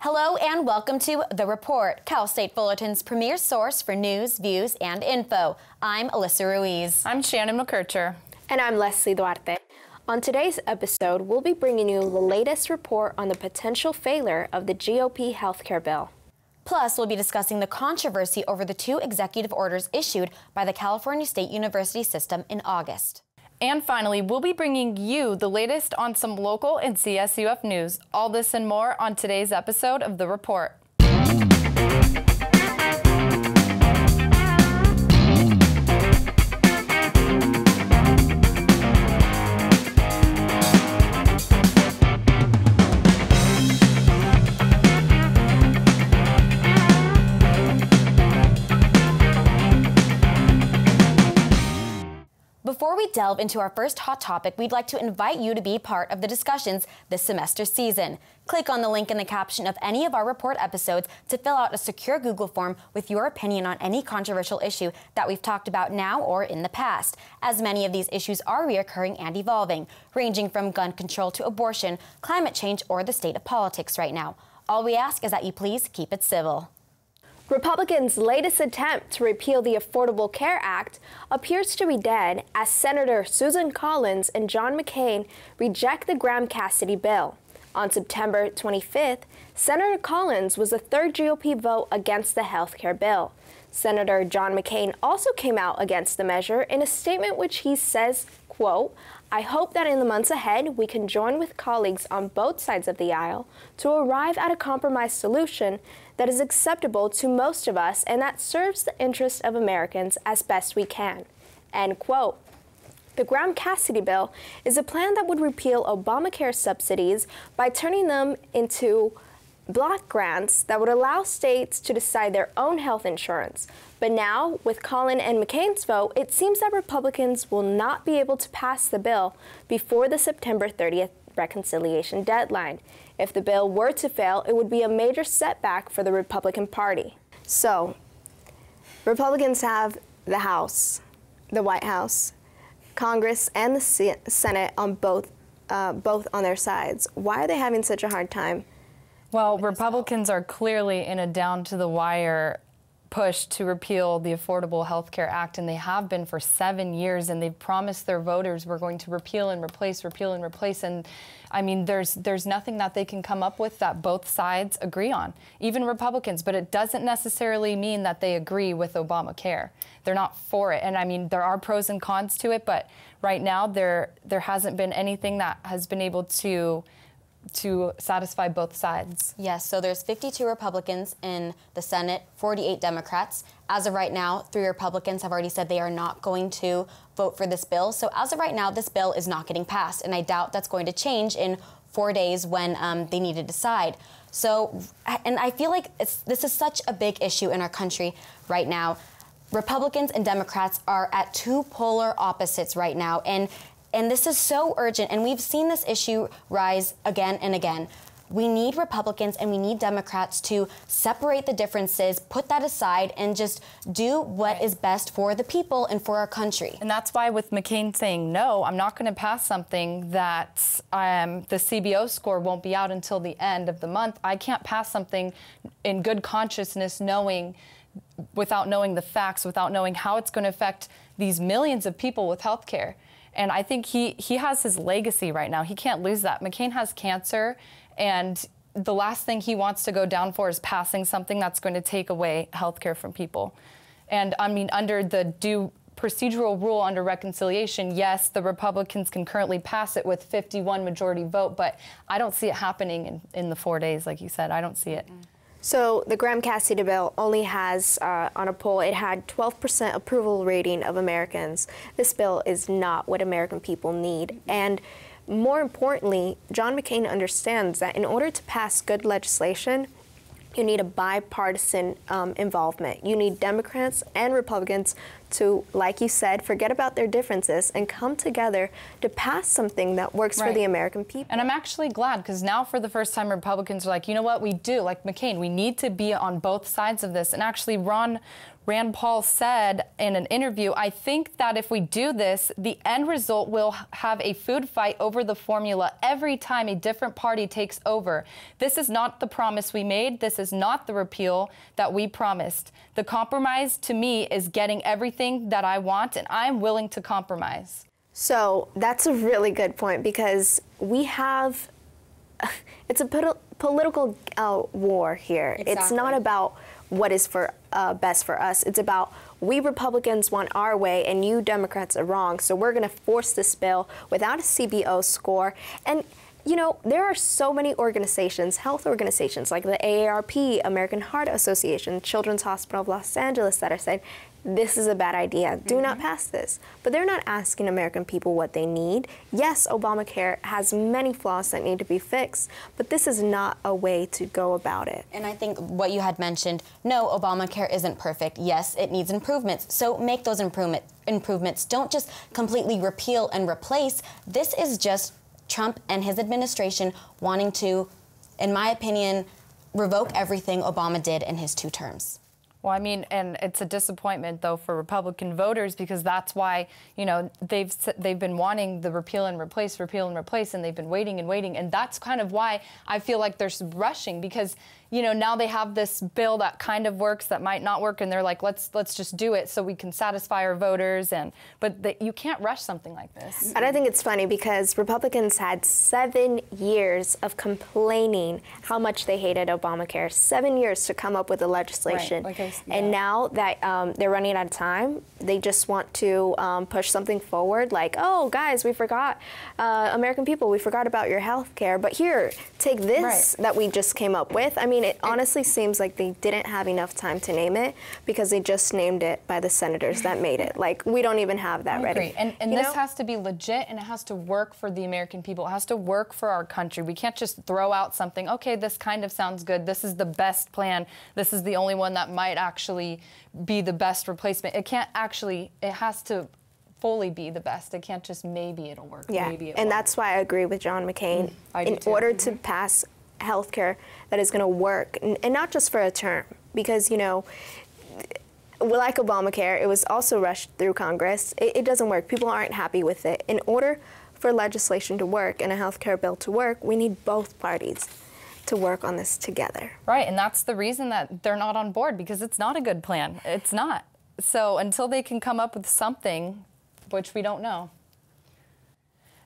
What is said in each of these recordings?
Hello and welcome to The Report, Cal State Fullerton's premier source for news, views, and info. I'm Alyssa Ruiz. I'm Shannon McKercher. And I'm Leslie Duarte. On today's episode, we'll be bringing you the latest report on the potential failure of the GOP healthcare bill. Plus, we'll be discussing the controversy over the 2 executive orders issued by the California State University system in August. And finally, we'll be bringing you the latest on some local and CSUF news. All this and more on today's episode of The Report. Before we delve into our first hot topic, we'd like to invite you to be part of the discussions this semester season. Click on the link in the caption of any of our report episodes to fill out a secure Google form with your opinion on any controversial issue that we've talked about now or in the past, as many of these issues are reoccurring and evolving, ranging from gun control to abortion, climate change, or the state of politics right now. All we ask is that you please keep it civil. Republicans' latest attempt to repeal the Affordable Care Act appears to be dead as Senator Susan Collins and John McCain reject the Graham-Cassidy bill. On September 25th, Senator Collins was the third GOP vote against the health care bill. Senator John McCain also came out against the measure in a statement which he says, quote, "I hope that in the months ahead we can join with colleagues on both sides of the aisle to arrive at a compromise solution that is acceptable to most of us and that serves the interests of Americans as best we can." End quote. The Graham-Cassidy bill is a plan that would repeal Obamacare subsidies by turning them into block grants that would allow states to decide their own health insurance. But now, with Collins and McCain's vote, it seems that Republicans will not be able to pass the bill before the September 30th reconciliation deadline. If the bill were to fail, it would be a major setback for the Republican Party. So, Republicans have the House, the White House, Congress, and the Senate on both on their sides. Why are they having such a hard time? Well, Republicans are clearly in a down-to-the-wire push to repeal the Affordable Health Care Act, and they have been for 7 years, and they've promised their voters we're going to repeal and replace, and I mean, there's nothing that they can come up with that both sides agree on, even Republicans, but it doesn't necessarily mean that they agree with Obamacare. They're not for it, and I mean, there are pros and cons to it, but right now there hasn't been anything that has been able to satisfy both sides. Yes, so there's 52 Republicans in the Senate, 48 Democrats. As of right now, 3 Republicans have already said they are not going to vote for this bill. So as of right now, this bill is not getting passed, and I doubt that's going to change in 4 days when they need to decide. So, and I feel like this is such a big issue in our country right now. Republicans and Democrats are at 2 polar opposites right now, and this is so urgent, and we've seen this issue rise again and again. We need Republicans and we need Democrats to separate the differences, put that aside, and just do what is best for the people and for our country. And that's why with McCain saying, no, I'm not going to pass something that the CBO score won't be out until the end of the month. I can't pass something in good consciousness without knowing the facts, without knowing how it's going to affect these millions of people with health care. And I think he has his legacy right now. He can't lose that. McCain has cancer, and the last thing he wants to go down for is passing something that's going to take away health care from people. And I mean, under the due procedural rule under reconciliation, yes, the Republicans can currently pass it with 51 majority vote, but I don't see it happening in the 4 days, like you said. I don't see it. So the Graham-Cassidy bill only has, on a poll, it had 12% approval rating of Americans. This bill is not what American people need. And more importantly, John McCain understands that in order to pass good legislation, you need a bipartisan involvement. You need Democrats and Republicans to, like you said, forget about their differences and come together to pass something that works for the American people. And I'm actually glad, because now for the first time Republicans are like, you know what, we do, like McCain, we need to be on both sides of this. And actually Rand Paul said in an interview, I think that if we do this, the end result will have a food fight over the formula every time a different party takes over. This is not the promise we made. This is not the repeal that we promised. The compromise to me is getting everything that I want, and I'm willing to compromise. So that's a really good point, because we have, it's a political war here. Exactly. It's not about what is for best for us. It's about, we Republicans want our way and you Democrats are wrong. So we're going to force this bill without a CBO score. And you know, there are so many organizations, health organizations like the AARP, American Heart Association, Children's Hospital of Los Angeles, that are saying, this is a bad idea. Do not pass this. But they're not asking American people what they need. Yes, Obamacare has many flaws that need to be fixed, but this is not a way to go about it. And I think what you had mentioned, no, Obamacare isn't perfect. Yes, it needs improvements. So make those improvements. Don't just completely repeal and replace. This is just Trump and his administration wanting to, in my opinion, revoke everything Obama did in his 2 terms. Well, I mean, and it's a disappointment, though, for Republican voters, because that's why, you know, they've been wanting the repeal and replace, and they've been waiting and waiting. And that's kind of why I feel like they're rushing, because, you know, now they have this bill that kind of works, that might not work, and they're like, let's just do it so we can satisfy our voters. But you can't rush something like this. And I think it's funny because Republicans had 7 years of complaining how much they hated Obamacare, 7 years to come up with the legislation. Right. And now that they're running out of time, they just want to push something forward like, oh, guys, we forgot, American people, we forgot about your health care. But here, take this that we just came up with. I mean, it honestly seems like they didn't have enough time to name it because they just named it by the senators that made it. Like, we don't even have that ready. And this has to be legit, and it has to work for the American people. It has to work for our country. We can't just throw out something, okay, this kind of sounds good. This is the best plan. This is the only one that might actually be the best replacement. It can't actually, it has to fully be the best. It can't just maybe it'll work. Yeah, maybe it and won't. That's why I agree with John McCain. In order to pass healthcare that is going to work, and not just for a term, because, you know, like Obamacare, it was also rushed through Congress. It doesn't work. People aren't happy with it. In order for legislation to work and a healthcare bill to work, we need both parties to work on this together. Right, and that's the reason that they're not on board, because it's not a good plan. It's not. So until they can come up with something, which we don't know.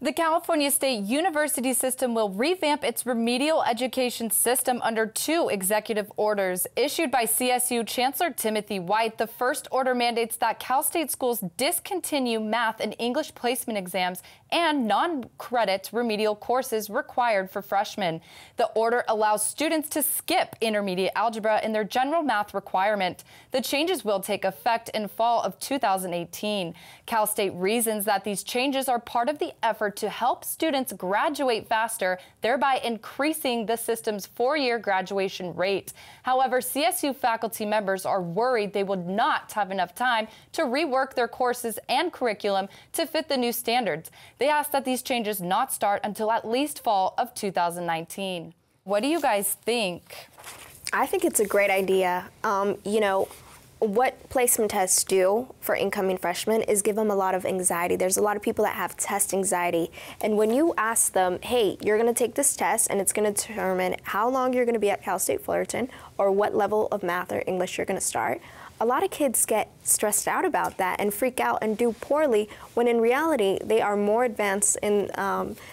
The California State University system will revamp its remedial education system under 2 executive orders issued by CSU Chancellor Timothy White. The first order mandates that Cal State schools discontinue math and English placement exams and non-credit remedial courses required for freshmen. The order allows students to skip intermediate algebra in their general math requirement. The changes will take effect in fall of 2018. Cal State reasons that these changes are part of the effort to help students graduate faster, thereby increasing the system's 4-year graduation rate. However, CSU faculty members are worried they would not have enough time to rework their courses and curriculum to fit the new standards. They ask that these changes not start until at least fall of 2019. What do you guys think? I think it's a great idea. You know, what placement tests do for incoming freshmen is give them a lot of anxiety. There's a lot of people that have test anxiety. And when you ask them, hey, you're going to take this test and it's going to determine how long you're going to be at Cal State Fullerton or what level of math or English you're going to start, a lot of kids get stressed out about that and freak out and do poorly when in reality they are more advanced in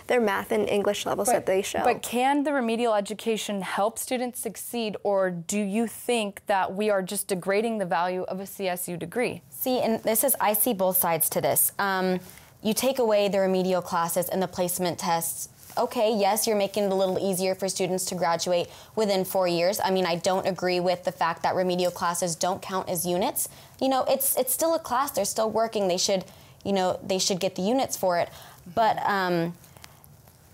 their math and English levels that they show. But can the remedial education help students succeed, or do you think that we are just degrading the value of a CSU degree? See, and I see both sides to this. You take away the remedial classes and the placement tests. Okay, yes, you're making it a little easier for students to graduate within 4 years. I mean, I don't agree with the fact that remedial classes don't count as units. You know, it's still a class. They're still working. They should, you know, they should get the units for it. But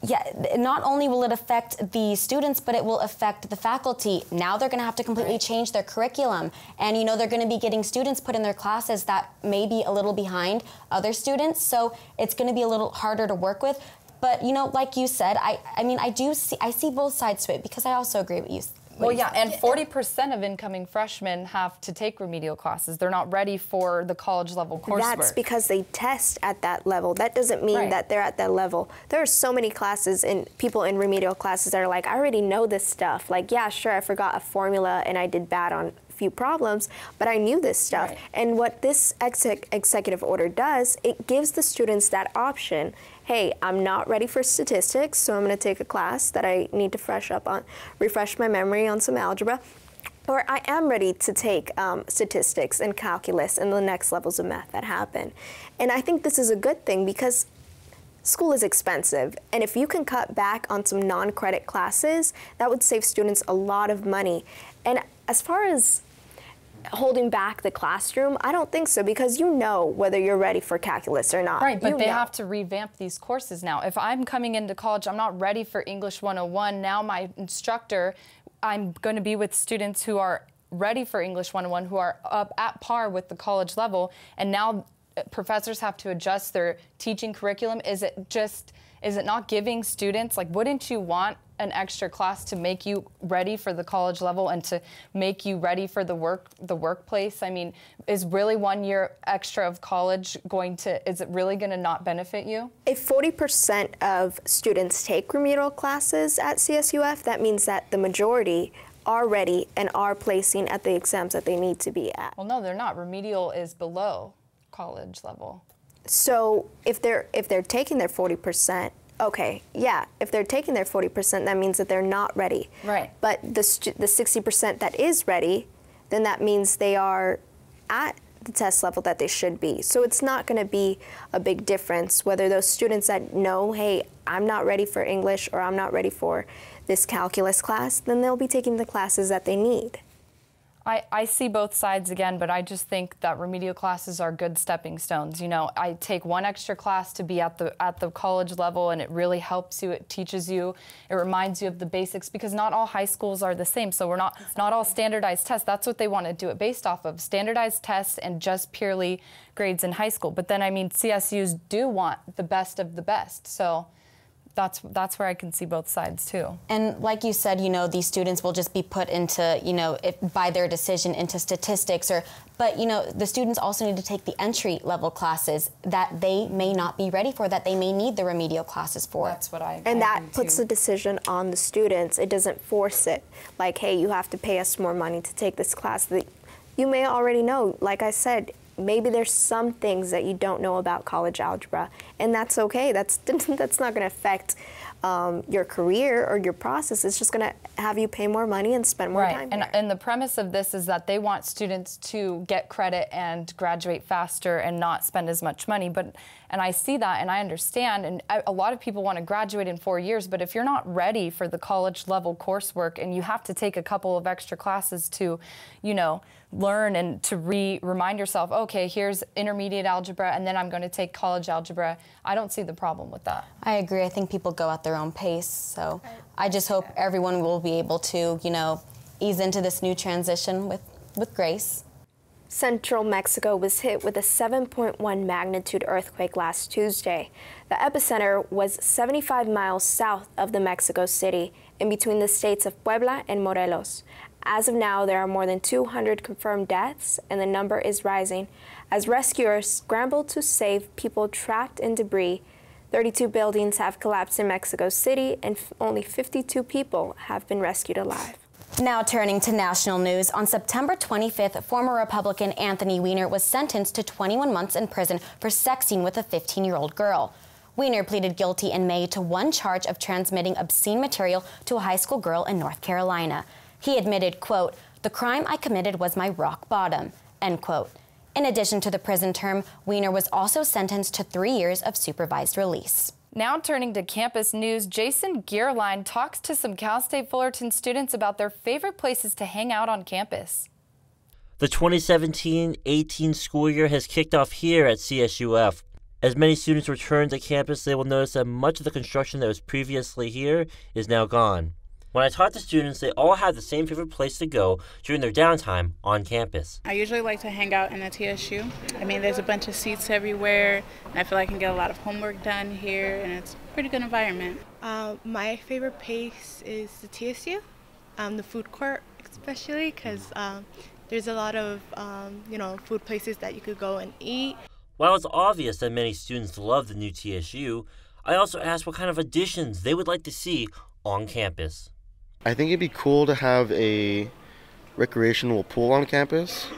yeah, not only will it affect the students, but it will affect the faculty. Now they're going to have to completely change their curriculum. And, you know, they're going to be getting students put in their classes that may be a little behind other students. So it's going to be a little harder to work with. But, you know, like you said, I mean, I see both sides to it, because I also agree with you. Well, yeah, and 40% of incoming freshmen have to take remedial classes. They're not ready for the college-level coursework. That's because they test at that level. That doesn't mean that they're at that level. There are so many classes and people in remedial classes that are like, I already know this stuff. Like, yeah, sure, I forgot a formula and I did bad on a few problems, but I knew this stuff. Right. And what this executive order does, it gives the students that option. Hey, I'm not ready for statistics, so I'm going to take a class that I need to refresh my memory on some algebra. Or I am ready to take statistics and calculus and the next levels of math that happen. And I think this is a good thing, because school is expensive. And if you can cut back on some non-credit classes, that would save students a lot of money. And as far as holding back the classroom, I don't think so, because you know whether you're ready for calculus or not. Right, but they have to revamp these courses now. If I'm coming into college, I'm not ready for English 101. Now my instructor, I'm going to be with students who are ready for English 101, who are up at par with the college level, and now professors have to adjust their teaching curriculum. Is it not giving students, like, wouldn't you want an extra class to make you ready for the college level and to make you ready for the workplace? I mean, is really 1 year extra of college is it really going to not benefit you? If 40% of students take remedial classes at CSUF, that means that the majority are ready and are placing at the exams that they need to be at. Well, no, they're not. Remedial is below college level. So if they're taking their 40%, okay, yeah, if they're taking their 40%, that means that they're not ready. Right. But the 60% that is ready, then that means they are at the test level that they should be. So it's not going to be a big difference whether those students that know, hey, I'm not ready for English or I'm not ready for this calculus class, then they'll be taking the classes that they need. I see both sides again, but I just think that remedial classes are good stepping stones. You know, I take one extra class to be at the college level, and it really helps you. It teaches you. It reminds you of the basics, because not all high schools are the same. So we're not all standardized tests. That's what they want to do it based off of, standardized tests and just purely grades in high school. But then, I mean, CSUs do want the best of the best. So that's where I can see both sides too. And like you said, you know, these students will just be put into, you know, by their decision into statistics, but you know, the students also need to take the entry level classes that they may not be ready for, that they may need the remedial classes for. That's what I And that puts too. the decision on the students. It doesn't force it. Like, hey, you have to pay us more money to take this class that you may already know. Like I said, maybe there's some things that you don't know about college algebra, and that's okay. That's not going to affect your career or your process. It's just going to have you pay more money and spend more time there. And the premise of this is that they want students to get credit and graduate faster and not spend as much money. And I see that and I understand, and a lot of people want to graduate in 4 years, but if you're not ready for the college level coursework and you have to take a couple of extra classes to, you know, learn and to remind yourself, okay, here's intermediate algebra and then I'm going to take college algebra, I don't see the problem with that. I agree. I think people go at their own pace. So I just hope everyone will be able to, you know, ease into this new transition with grace. Central Mexico was hit with a 7.1 magnitude earthquake last Tuesday. The epicenter was 75 miles south of the Mexico City, in between the states of Puebla and Morelos. As of now, there are more than 200 confirmed deaths, and the number is rising as rescuers scramble to save people trapped in debris. 32 buildings have collapsed in Mexico City, and only 52 people have been rescued alive. Now turning to national news, on September 25th, former Republican Anthony Weiner was sentenced to 21 months in prison for sexting with a 15-year-old girl. Weiner pleaded guilty in May to one charge of transmitting obscene material to a high school girl in North Carolina. He admitted, quote, "The crime I committed was my rock bottom," end quote. In addition to the prison term, Weiner was also sentenced to 3 years of supervised release. Now turning to campus news, Jason Gearline talks to some Cal State Fullerton students about their favorite places to hang out on campus. The 2017-18 school year has kicked off here at CSUF. As many students return to campus, they will notice that much of the construction that was previously here is now gone. When I talk to students, they all have the same favorite place to go during their downtime on campus. I usually like to hang out in the TSU. I mean, there's a bunch of seats everywhere, and I feel like I can get a lot of homework done here, and it's a pretty good environment. My favorite place is the TSU, the food court especially, because there's a lot of food places that you could go and eat. While it's obvious that many students love the new TSU, I also asked what kind of additions they would like to see on campus. I think it'd be cool to have a recreational pool on campus,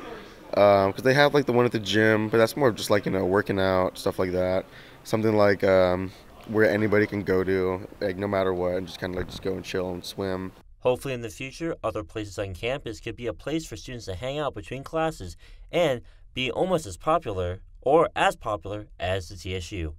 because they have like the one at the gym, but that's more of just like, working out, stuff like that. Something like where anybody can go to, like no matter what, and just kind of like just go and chill and swim. Hopefully in the future, other places on campus could be a place for students to hang out between classes and be almost as popular or as popular as the TSU.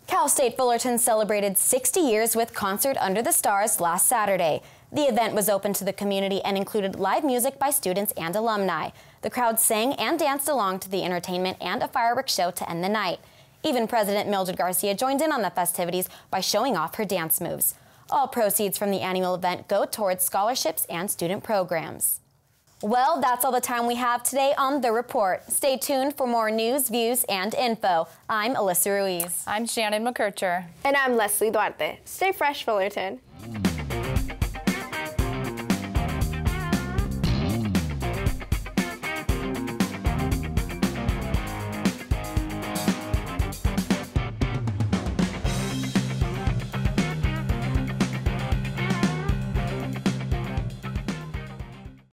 Cal State Fullerton celebrated 60 years with Concert Under the Stars last Saturday. The event was open to the community and included live music by students and alumni. The crowd sang and danced along to the entertainment and a fireworks show to end the night. Even President Mildred Garcia joined in on the festivities by showing off her dance moves. All proceeds from the annual event go towards scholarships and student programs. Well, that's all the time we have today on The Report. Stay tuned for more news, views, and info. I'm Alyssa Ruiz. I'm Shannon McKercher. And I'm Leslie Duarte. Stay fresh, Fullerton.